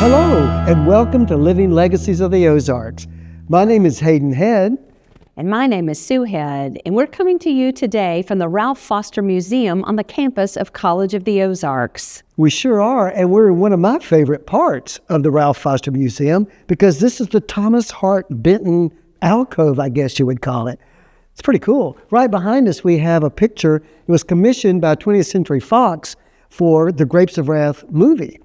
Hello, and welcome to Living Legacies of the Ozarks. My name is Hayden Head. And my name is Sue Head, and we're coming to you today from the Ralph Foster Museum on the campus of College of the Ozarks. We sure are, and we're in one of my favorite parts of the Ralph Foster Museum because this is the Thomas Hart Benton alcove, I guess you would call it. It's pretty cool. Right behind us, we have a picture. It was commissioned by 20th Century Fox for the Grapes of Wrath movie.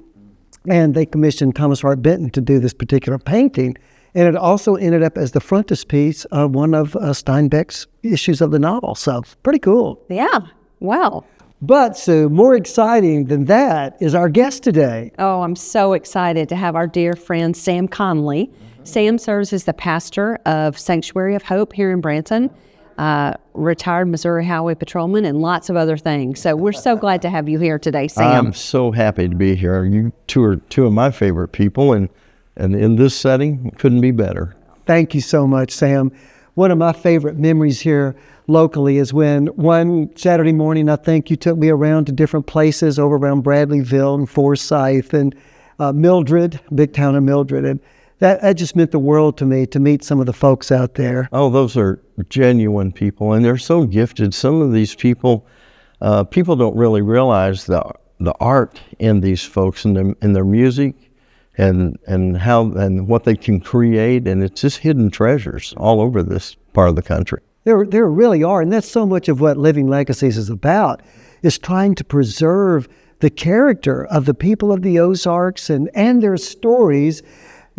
And they commissioned Thomas Hart Benton to do this particular painting. And it also ended up as the frontispiece of one of Steinbeck's issues of the novel. So pretty cool. Yeah, wow. But Sue, more exciting than that is our guest today. Oh, I'm so excited to have our dear friend Sam Kaunley. Sam serves as the pastor of Sanctuary of Hope here in Branson, retired Missouri Highway Patrolman, and lots of other things. So we're so glad to have you here today, Sam. I'm so happy to be here. You two are two of my favorite people, and in this setting, couldn't be better. Thank you so much, Sam. One of my favorite memories here locally is when one Saturday morning, I think you took me around to different places over around Bradleyville and Forsyth and Mildred, big town of Mildred. And that just meant the world to me to meet some of the folks out there. Oh, those are genuine people, and they're so gifted. Some of these people, people don't really realize the art in these folks and their music. And how and what they can create, and it's just hidden treasures all over this part of the country. There really are, and that's so much of what Living Legacies is about, is trying to preserve the character of the people of the Ozarks and their stories.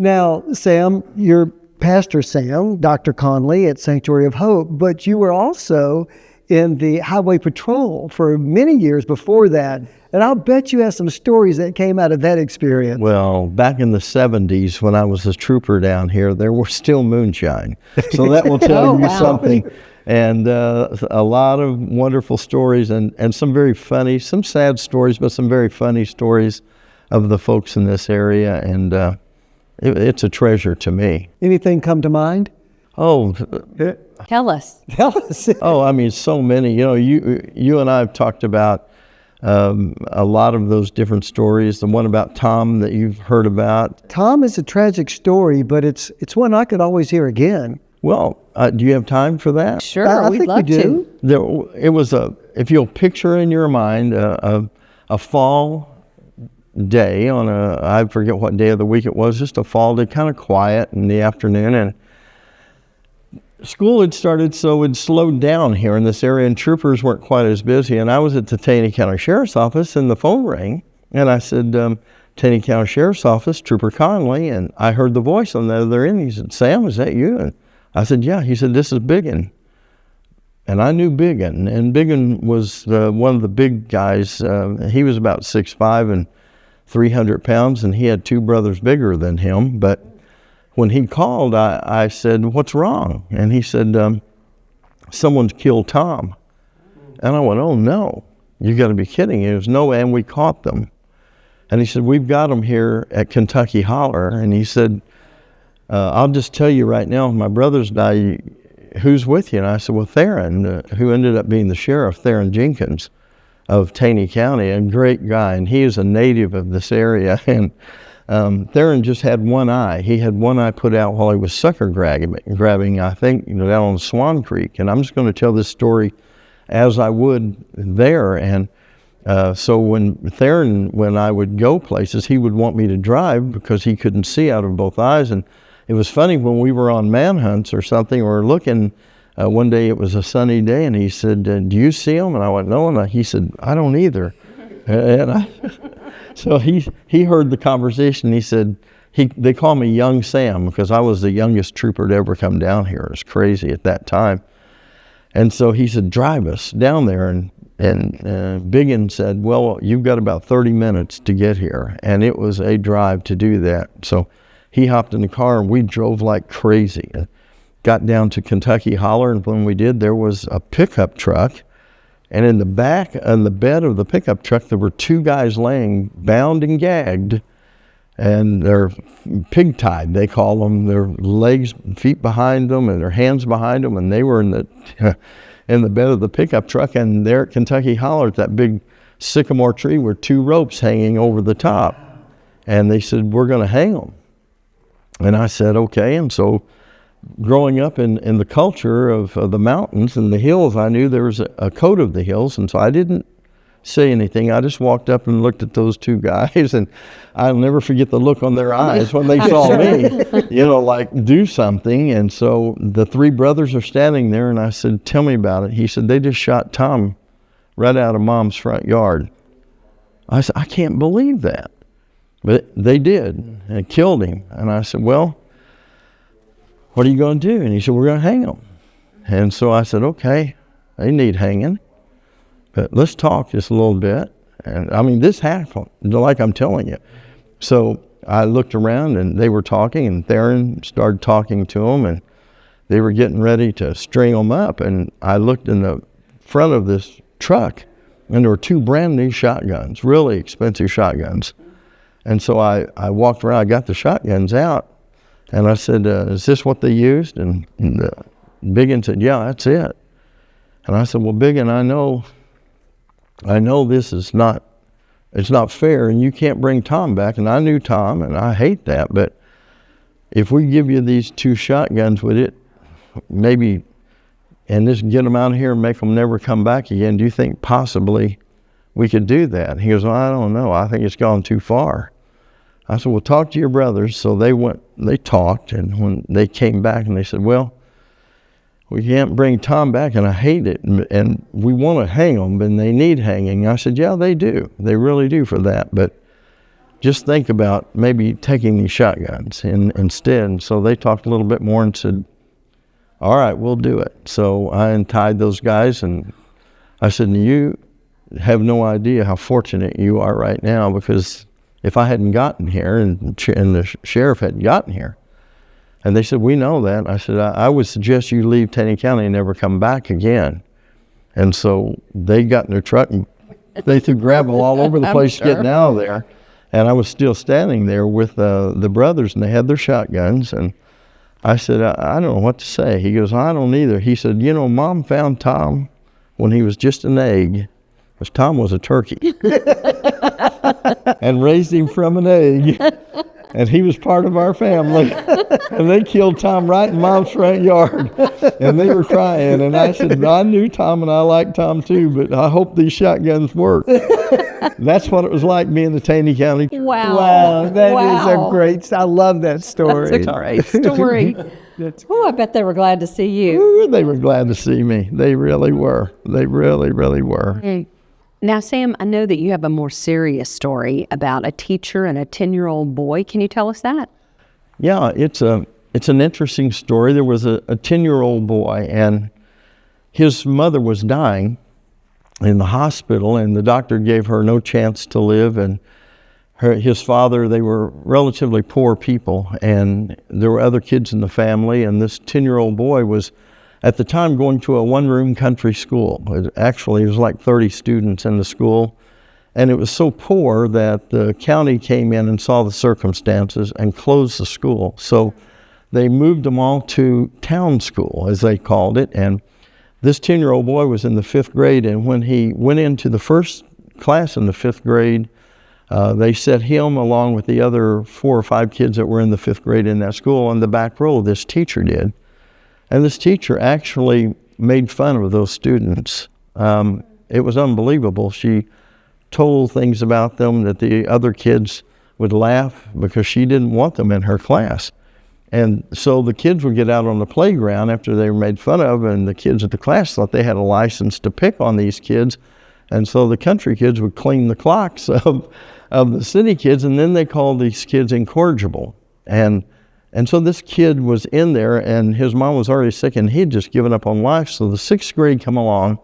Now, Sam, you're Pastor Sam, Dr. Kaunley at Sanctuary of Hope, but you were also in the Highway Patrol for many years before that. And I'll bet you have some stories that came out of that experience. Well, back in the 70s when I was a trooper down here, there was still moonshine. So that will tell you something. And a lot of wonderful stories and some very funny, some sad stories, but some very funny stories of the folks in this area. And it's a treasure to me. Anything come to mind? Oh, Tell us. Tell us. Oh, I mean, so many. You know, you and I have talked about a lot of those different stories. The one about Tom that you've heard about. Tom is a tragic story, but it's one I could always hear again. Well, do you have time for that? Sure, I we'd think love we do. to. It was if you'll picture in your mind a fall day on I forget what day of the week it was, just a fall day, kind of quiet in the afternoon, and school had started, so it slowed down here in this area, and troopers weren't quite as busy. And I was at the Taney County Sheriff's Office, and the phone rang, and I said, Taney County Sheriff's Office, Trooper Kaunley, and I heard the voice on the other end. He said, Sam, is that you? And I said, yeah. He said, this is Biggin. And I knew Biggin, and Biggin was one of the big guys. He was about 6'5" and 300 pounds, and he had two brothers bigger than him, but when he called, I said, what's wrong? And he said, someone's killed Tom. And I went, oh, no, you got to be kidding. He was, no, and we caught them. And he said, we've got them here at Kentucky Holler. And he said, I'll just tell you right now, my brothers died, who's with you? And I said, well, Theron, who ended up being the sheriff, Theron Jenkins of Taney County, a great guy. And he is a native of this area. And Theron just had one eye. He had one eye put out while he was sucker grabbing, I think, down on Swan Creek. And I'm just going to tell this story as I would there. And so when I would go places, he would want me to drive because he couldn't see out of both eyes. And it was funny when we were on manhunts or something or looking. One day it was a sunny day, and he said, do you see him? And I went, no. And he said, I don't either. So he heard the conversation. He said, they call me Young Sam because I was the youngest trooper to ever come down here. It was crazy at that time. And so he said, drive us down there. And Biggin said, well, you've got about 30 minutes to get here. And it was a drive to do that. So he hopped in the car, and we drove like crazy. Got down to Kentucky Holler, and when we did, there was a pickup truck. And in the back, on the bed of the pickup truck, there were two guys laying bound and gagged, and they're pig-tied, they call them. Their legs, feet behind them, and their hands behind them, and they were in the bed of the pickup truck. And there at Kentucky Holler, at that big sycamore tree, were two ropes hanging over the top. And they said, we're going to hang them. And I said, okay. And so growing up in the culture of the mountains and the hills, I knew there was a code of the hills. And so I didn't say anything. I just walked up and looked at those two guys, and I'll never forget the look on their eyes when they saw me, like do something. And so the three brothers are standing there, and I said, tell me about it. He said, they just shot Tom right out of Mom's front yard. I said, I can't believe that. But they did, and killed him. And I said, well, what are you going to do? And he said, we're going to hang him. And so I said, okay, they need hanging, but let's talk just a little bit. And I mean, this happened, like I'm telling you. So I looked around, and they were talking, and Theron started talking to them, and they were getting ready to string them up. And I looked in the front of this truck, and there were two brand new shotguns, really expensive shotguns. And so I walked around, I got the shotguns out, and I said, is this what they used? And Biggin said, yeah, that's it. And I said, well, Biggin, I know this is it's not fair, and you can't bring Tom back. And I knew Tom, and I hate that, but if we give you these two shotguns with it, maybe, and just get them out of here and make them never come back again, do you think possibly we could do that? He goes, well, I don't know. I think it's gone too far. I said, well, talk to your brothers. So they talked, and when they came back, and they said, well, we can't bring Tom back, and I hate it, and we want to hang them, and they need hanging. I said, yeah, they do. They really do for that, but just think about maybe taking these shotguns instead. And so they talked a little bit more and said, all right, we'll do it. So I untied those guys, and I said, you have no idea how fortunate you are right now, because if I hadn't gotten here and the sheriff hadn't gotten here, and they said, we know that. I said, I would suggest you leave Taney County and never come back again. And so they got in their truck, and they threw gravel all over the place getting out of there. And I was still standing there with the brothers, and they had their shotguns. And I said, I don't know what to say. He goes, I don't either. He said, Mom found Tom when he was just an egg, because Tom was a turkey, and raised him from an egg. And he was part of our family. And they killed Tom right in Mom's front yard. And they were crying. And I said, I knew Tom, and I liked Tom too, but I hope these shotguns work. That's what it was like being the Taney County. Wow, that is a great, I love that story. That's a great story. Oh, I bet they were glad to see you. Ooh, they were glad to see me. They really were. They really, really were. Now, Sam, I know that you have a more serious story about a teacher and a 10-year-old boy. Can you tell us that? Yeah, it's an interesting story. There was a 10-year-old boy, and his mother was dying in the hospital, and the doctor gave her no chance to live. And his father, they were relatively poor people, and there were other kids in the family, and this 10-year-old boy was at the time going to a one-room country school. Actually, it was like 30 students in the school, and it was so poor that the county came in and saw the circumstances and closed the school. So they moved them all to town school, as they called it, and this 10-year-old boy was in the 5th grade, and when he went into the first class in the 5th grade, they set him along with the other 4 or 5 kids that were in the 5th grade in that school on the back row. This teacher did. And this teacher actually made fun of those students. It was unbelievable. She told things about them that the other kids would laugh because she didn't want them in her class. And so the kids would get out on the playground after they were made fun of, and the kids at the class thought they had a license to pick on these kids. And so the country kids would clean the clocks of the city kids, and then they called these kids incorrigible. And so this kid was in there, and his mom was already sick, and he'd just given up on life. So the 6th grade come along,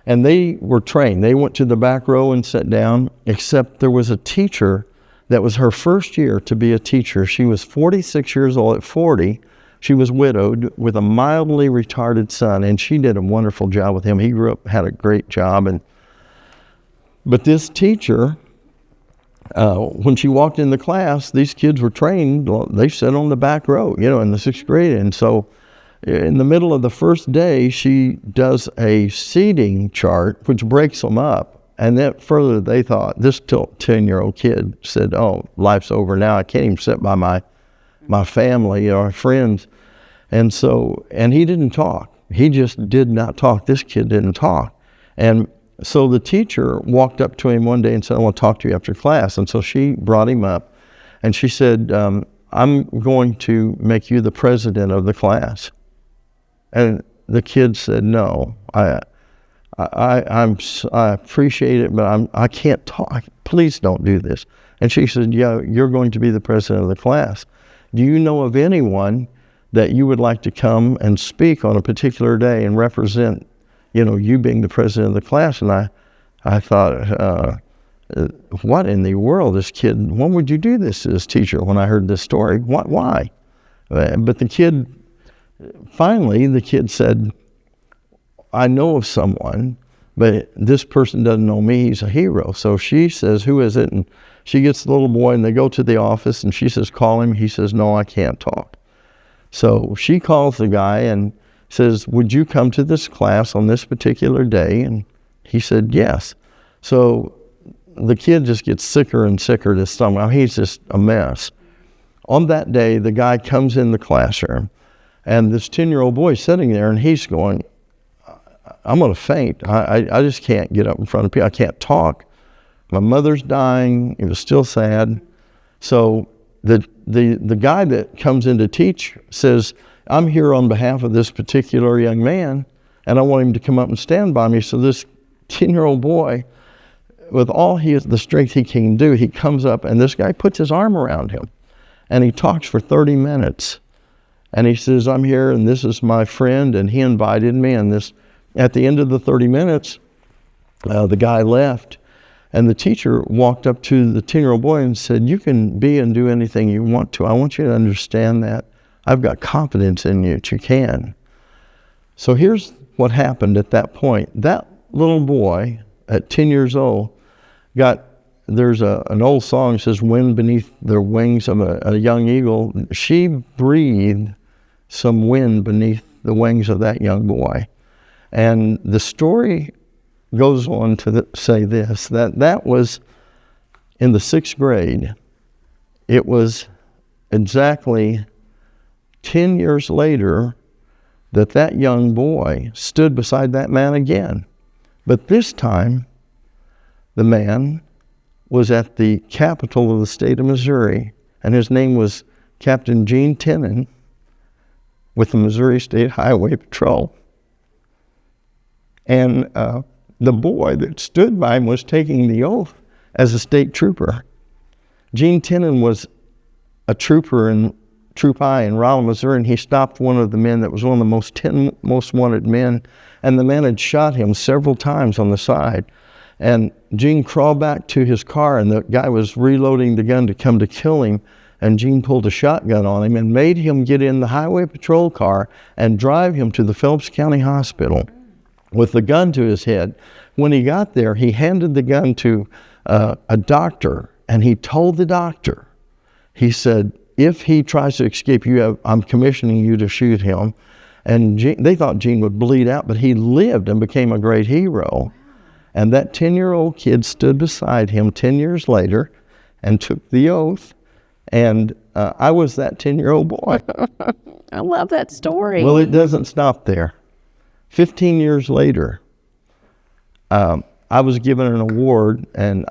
and they were trained. They went to the back row and sat down, except there was a teacher that was her first year to be a teacher. She was 46 years old. At 40, she was widowed with a mildly retarded son, and she did a wonderful job with him. He grew up, had a great job. But this teacher, when she walked in the class, these kids were trained. They sat on the back row, in the 6th grade. And so in the middle of the first day, she does a seating chart, which breaks them up. And then further, they thought, this 10-year-old kid said, oh, life's over now. I can't even sit by my family or friends. And he didn't talk. He just did not talk. This kid didn't talk. And so the teacher walked up to him one day and said, I want to talk to you after class. And so she brought him up, and she said, I'm going to make you the president of the class. And the kid said, no, I appreciate it, but I can't talk. Please don't do this. And she said, yeah, you're going to be the president of the class. Do you know of anyone that you would like to come and speak on a particular day and represent, you being the president of the class? And I thought, what in the world, this kid, when would you do this to this teacher when I heard this story? Why? But finally, the kid said, I know of someone, but this person doesn't know me. He's a hero. So she says, who is it? And she gets the little boy, and they go to the office, and she says, call him. He says, no, I can't talk. So she calls the guy and says, would you come to this class on this particular day? And he said, yes. So the kid just gets sicker and sicker this summer. He's just a mess. On that day, the guy comes in the classroom, and this 10-year-old boy is sitting there, and he's going, I'm going to faint. I just can't get up in front of people. I can't talk. My mother's dying. He was still sad. So the guy that comes in to teach says, I'm here on behalf of this particular young man, and I want him to come up and stand by me. So this 10-year-old boy, with all the strength he can do, he comes up, and this guy puts his arm around him, and he talks for 30 minutes. And he says, I'm here, and this is my friend, and he invited me. And at the end of the 30 minutes, the guy left, and the teacher walked up to the 10-year-old boy and said, you can be and do anything you want to. I want you to understand that. I've got confidence in you that you can. So here's what happened at that point. That little boy at 10 years old there's an old song that says, wind beneath the wings of a young eagle. She breathed some wind beneath the wings of that young boy. And the story goes on to say this, that was in the 6th grade. It was exactly 10 years later that young boy stood beside that man again. But this time, the man was at the capital of the state of Missouri, and his name was Captain Gene Tenon with the Missouri State Highway Patrol. And the boy that stood by him was taking the oath as a state trooper. Gene Tenon was a trooper in Troop I in Rolla, Missouri, and he stopped one of the men that was one of the 10 most wanted men, and the man had shot him several times on the side. And Gene crawled back to his car, and the guy was reloading the gun to come to kill him, and Gene pulled a shotgun on him and made him get in the highway patrol car and drive him to the Phelps County Hospital with the gun to his head. When he got there, he handed the gun to a doctor, and he told the doctor, he said, if he tries to escape, I'm commissioning you to shoot him. And they thought Gene would bleed out, but he lived and became a great hero. And that 10-year-old kid stood beside him 10 years later and took the oath. And I was that 10-year-old boy. I love that story. Well, it doesn't stop there. 15 years later, I was given an award, and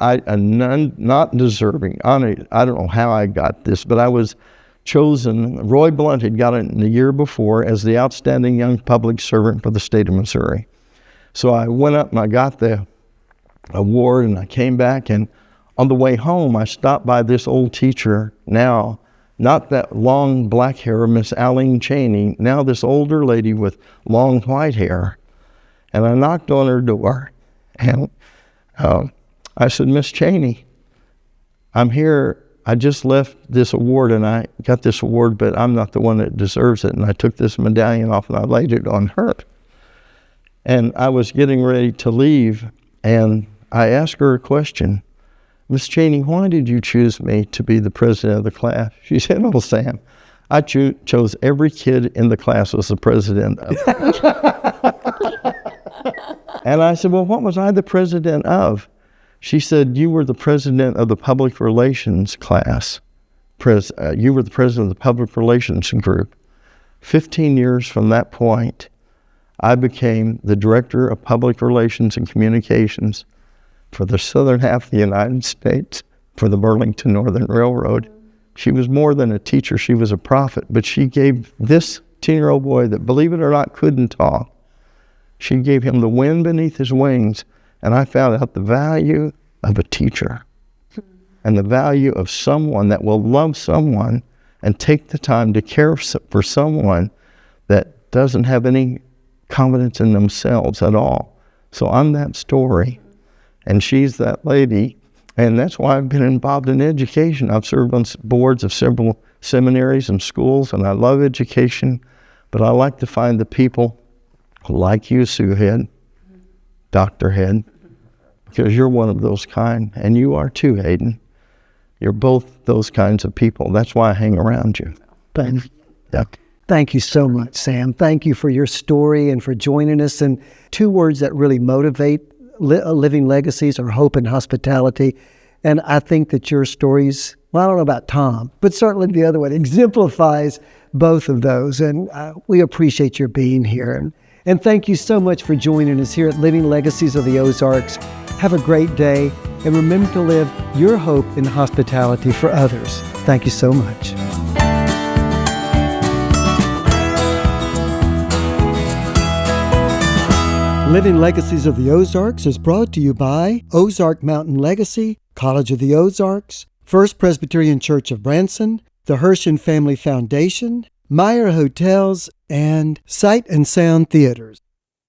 not deserving. I don't know how I got this, but I was chosen. Roy Blunt had got it the year before as the Outstanding Young Public Servant for the state of Missouri. So I went up and I got the award, and I came back, and on the way home, I stopped by this old teacher, now not that long black hair, Miss Aline Cheney, now this older lady with long white hair. And I knocked on her door, and I said, Miss Cheney, I'm here. I just left this award, and I got this award, but I'm not the one that deserves it. And I took this medallion off, and I laid it on her. And I was getting ready to leave, and I asked her a question. Miss Cheney, why did you choose me to be the president of the class? She said, oh, Sam, I chose every kid in the class was the president of. And I said, well, what was I the president of? She said, you were the president of the public relations class. You were the president of the public relations group. 15 years from that point, I became the director of public relations and communications for the southern half of the United States for the Burlington Northern Railroad. She was more than a teacher, she was a prophet, but she gave this 10-year-old boy that, believe it or not, couldn't talk, she gave him the wind beneath his wings, and I found out the value of a teacher and the value of someone that will love someone and take the time to care for someone that doesn't have any confidence in themselves at all. So I'm that story, and she's that lady, and that's why I've been involved in education. I've served on boards of several seminaries and schools, and I love education, but I like to find the people like you, Sue Head, Dr. Head, because you're one of those kind, and you are too, Hayden. You're both those kinds of people. That's why I hang around you. Thank you. Yeah. Thank you so much, Sam. Thank you for your story and for joining us. And two words that really motivate living legacies are hope and hospitality. And I think that your stories, well, I don't know about Tom, but certainly the other one exemplifies both of those. And we appreciate your being here. And thank you so much for joining us here at Living Legacies of the Ozarks. Have a great day, and remember to live your hope in hospitality for others. Thank you so much. Living Legacies of the Ozarks is brought to you by Ozark Mountain Legacy, College of the Ozarks, First Presbyterian Church of Branson, the Hershin Family Foundation, Meyer Hotels, and Sight and Sound Theaters.